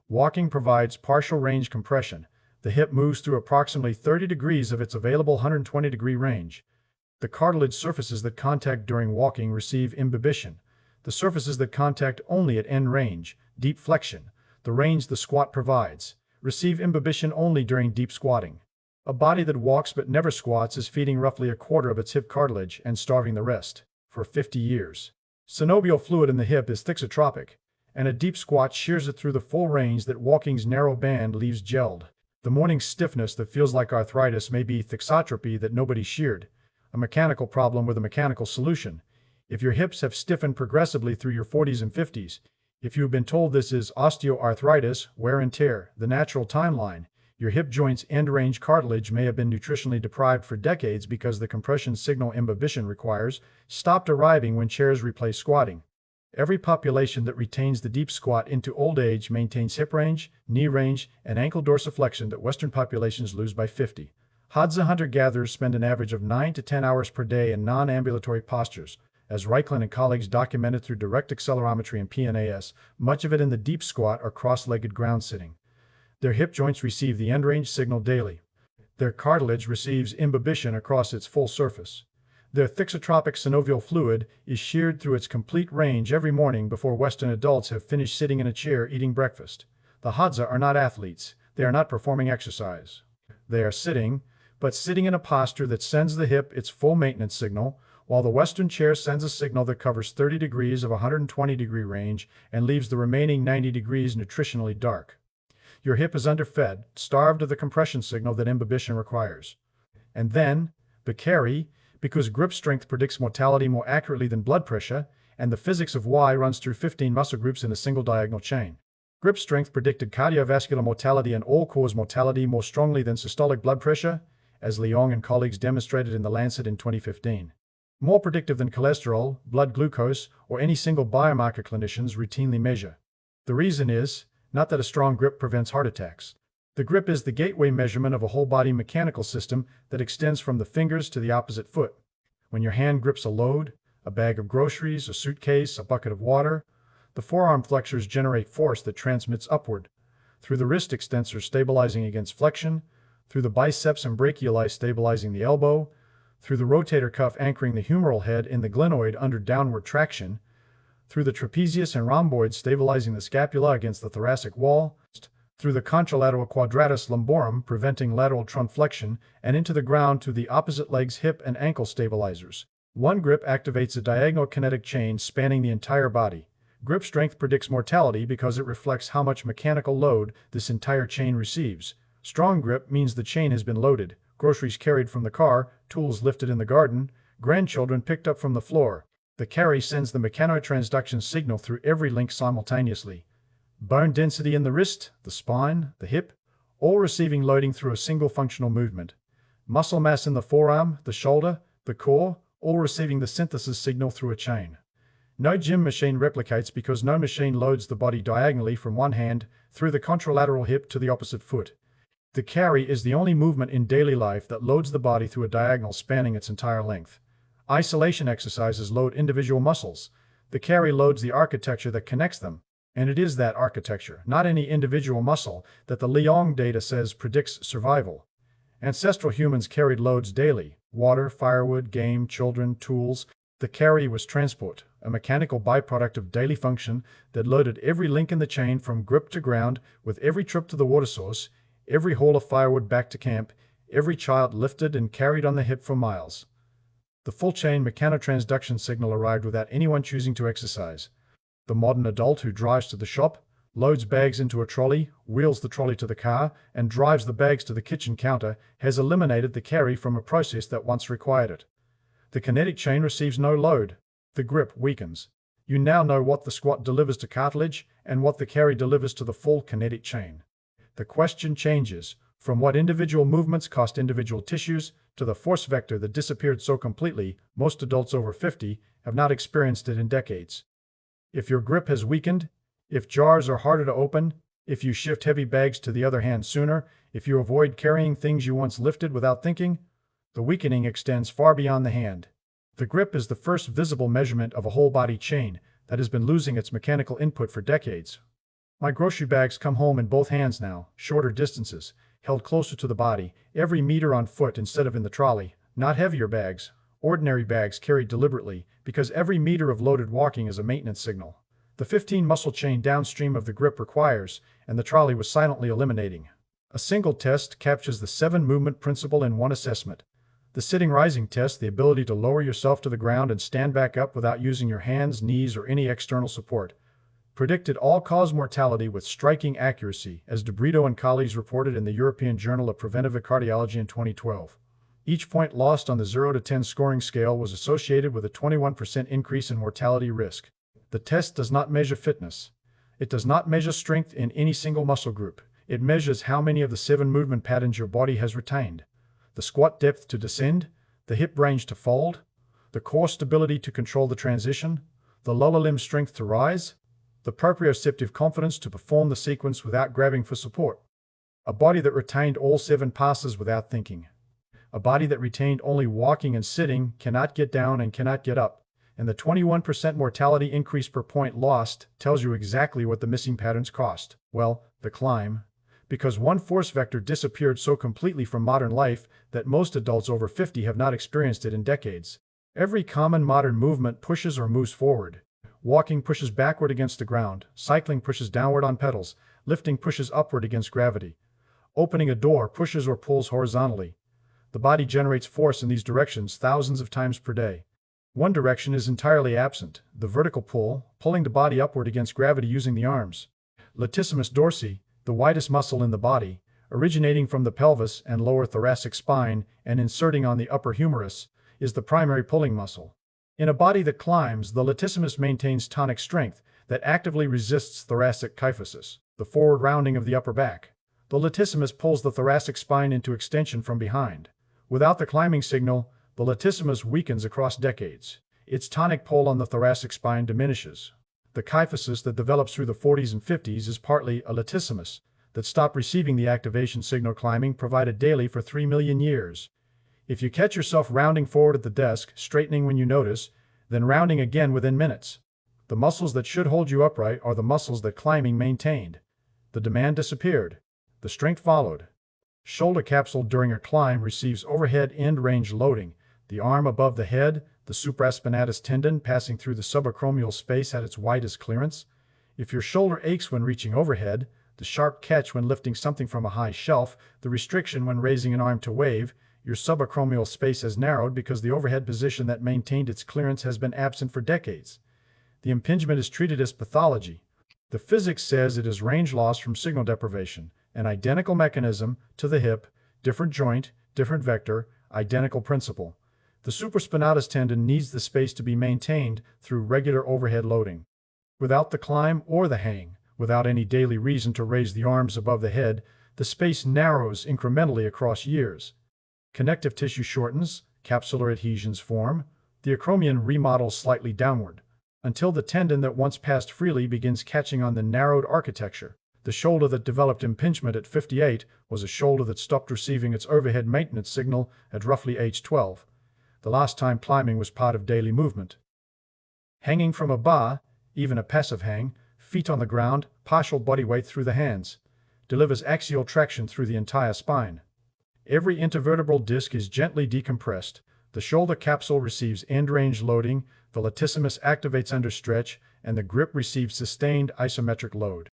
Walking provides partial range compression. The hip moves through approximately 30 degrees of its available 120-degree range. The cartilage surfaces that contact during walking receive imbibition. The surfaces that contact only at end range, deep flexion, the range the squat provides, receive imbibition only during deep squatting. A body that walks but never squats is feeding roughly a quarter of its hip cartilage and starving the rest, for 50 years. Synovial fluid in the hip is thixotropic, and a deep squat shears it through the full range that walking's narrow band leaves gelled. The morning stiffness that feels like arthritis may be thixotropy that nobody sheared, a mechanical problem with a mechanical solution. If your hips have stiffened progressively through your 40s and 50s, if you've been told this is osteoarthritis, wear and tear, the natural timeline, your hip joint's end-range cartilage may have been nutritionally deprived for decades because the compression signal imbibition requires stopped arriving when chairs replace squatting. Every population that retains the deep squat into old age maintains hip range, knee range, and ankle dorsiflexion that Western populations lose by 50. Hadza hunter-gatherers spend an average of 9 to 10 hours per day in non-ambulatory postures, as Reichland and colleagues documented through direct accelerometry and PNAS, much of it in the deep squat or cross-legged ground sitting. Their hip joints receive the end-range signal daily. Their cartilage receives imbibition across its full surface. Their thixotropic synovial fluid is sheared through its complete range every morning before Western adults have finished sitting in a chair eating breakfast. The Hadza are not athletes. They are not performing exercise. They are sitting, but sitting in a posture that sends the hip its full maintenance signal, while the Western chair sends a signal that covers 30 degrees of a 120-degree range and leaves the remaining 90 degrees nutritionally dark. Your hip is underfed, starved of the compression signal that imbibition requires. And then, the carry, because grip strength predicts mortality more accurately than blood pressure, and the physics of Y runs through 15 muscle groups in a single diagonal chain. Grip strength predicted cardiovascular mortality and all-cause mortality more strongly than systolic blood pressure, as Leong and colleagues demonstrated in The Lancet in 2015. More predictive than cholesterol, blood glucose, or any single biomarker clinicians routinely measure. The reason is, not that a strong grip prevents heart attacks. The grip is the gateway measurement of a whole-body mechanical system that extends from the fingers to the opposite foot. When your hand grips a load, a bag of groceries, a suitcase, a bucket of water, the forearm flexors generate force that transmits upward, through the wrist extensor stabilizing against flexion, through the biceps and brachiali stabilizing the elbow, through the rotator cuff anchoring the humeral head in the glenoid under downward traction, through the trapezius and rhomboid stabilizing the scapula against the thoracic wall, through the contralateral quadratus lumborum preventing lateral trunk flexion, and into the ground to the opposite leg's hip and ankle stabilizers. One grip activates a diagonal kinetic chain spanning the entire body. Grip strength predicts mortality because it reflects how much mechanical load this entire chain receives. Strong grip means the chain has been loaded, groceries carried from the car, tools lifted in the garden, grandchildren picked up from the floor. The carry sends the mechanotransduction signal through every link simultaneously. Bone density in the wrist, the spine, the hip, all receiving loading through a single functional movement. Muscle mass in the forearm, the shoulder, the core, all receiving the synthesis signal through a chain. No gym machine replicates because no machine loads the body diagonally from one hand through the contralateral hip to the opposite foot. The carry is the only movement in daily life that loads the body through a diagonal spanning its entire length. Isolation exercises load individual muscles. The carry loads the architecture that connects them. And it is that architecture, not any individual muscle, that the Leong data says predicts survival. Ancestral humans carried loads daily: water, firewood, game, children, tools. The carry was transport, a mechanical byproduct of daily function that loaded every link in the chain from grip to ground, with every trip to the water source, every haul of firewood back to camp, every child lifted and carried on the hip for miles. The full chain mechanotransduction signal arrived without anyone choosing to exercise. The modern adult who drives to the shop, loads bags into a trolley, wheels the trolley to the car, and drives the bags to the kitchen counter has eliminated the carry from a process that once required it. The kinetic chain receives no load. The grip weakens. You now know what the squat delivers to cartilage and what the carry delivers to the full kinetic chain. The question changes from what individual movements cost individual tissues to the force vector that disappeared so completely most adults over 50 have not experienced it in decades. If your grip has weakened, if jars are harder to open, if you shift heavy bags to the other hand sooner, if you avoid carrying things you once lifted without thinking, the weakening extends far beyond the hand. The grip is the first visible measurement of a whole body chain that has been losing its mechanical input for decades. My grocery bags come home in both hands now, shorter distances, held closer to the body, every meter on foot instead of in the trolley, not heavier bags, ordinary bags carried deliberately, because every meter of loaded walking is a maintenance signal. The 15 muscle chain downstream of the grip requires, and the trolley was silently eliminating. A single test captures the 7 movement principle in one assessment. The sitting rising test, the ability to lower yourself to the ground and stand back up without using your hands, knees, or any external support, predicted all-cause mortality with striking accuracy, as DeBrito and colleagues reported in the European Journal of Preventive Cardiology in 2012. Each point lost on the 0 to 10 scoring scale was associated with a 21% increase in mortality risk. The test does not measure fitness. It does not measure strength in any single muscle group. It measures how many of the 7 movement patterns your body has retained. The squat depth to descend, the hip range to fold, the core stability to control the transition, the lower limb strength to rise, the proprioceptive confidence to perform the sequence without grabbing for support. A body that retained all 7 passes without thinking. A body that retained only walking and sitting cannot get down and cannot get up. And the 21% mortality increase per point lost tells you exactly what the missing patterns cost. Well, the climb. Because one force vector disappeared so completely from modern life that most adults over 50 have not experienced it in decades. Every common modern movement pushes or moves forward. Walking pushes backward against the ground, cycling pushes downward on pedals, lifting pushes upward against gravity. Opening a door pushes or pulls horizontally. The body generates force in these directions thousands of times per day. One direction is entirely absent, the vertical pull, pulling the body upward against gravity using the arms. Latissimus dorsi, the widest muscle in the body, originating from the pelvis and lower thoracic spine and inserting on the upper humerus, is the primary pulling muscle. In a body that climbs, the latissimus maintains tonic strength that actively resists thoracic kyphosis, the forward rounding of the upper back. The latissimus pulls the thoracic spine into extension from behind. Without the climbing signal, the latissimus weakens across decades. Its tonic pull on the thoracic spine diminishes. The kyphosis that develops through the 40s and 50s is partly a latissimus that stopped receiving the activation signal climbing provided daily for 3 million years. If you catch yourself rounding forward at the desk, straightening when you notice, then rounding again within minutes. The muscles that should hold you upright are the muscles that climbing maintained. The demand disappeared. The strength followed. Shoulder capsule during a climb receives overhead end range loading. The arm above the head, the supraspinatus tendon passing through the subacromial space at its widest clearance. If your shoulder aches when reaching overhead, the sharp catch when lifting something from a high shelf, the restriction when raising an arm to wave, your subacromial space has narrowed because the overhead position that maintained its clearance has been absent for decades. The impingement is treated as pathology. The physics says it is range loss from signal deprivation, an identical mechanism to the hip, different joint, different vector, identical principle. The supraspinatus tendon needs the space to be maintained through regular overhead loading. Without the climb or the hang, without any daily reason to raise the arms above the head, the space narrows incrementally across years. Connective tissue shortens, capsular adhesions form, the acromion remodels slightly downward, until the tendon that once passed freely begins catching on the narrowed architecture. The shoulder that developed impingement at 58 was a shoulder that stopped receiving its overhead maintenance signal at roughly age 12. The last time climbing was part of daily movement. Hanging from a bar, even a passive hang, feet on the ground, partial body weight through the hands, delivers axial traction through the entire spine. Every intervertebral disc is gently decompressed. The shoulder capsule receives end-range loading, the latissimus activates under stretch, and the grip receives sustained isometric load.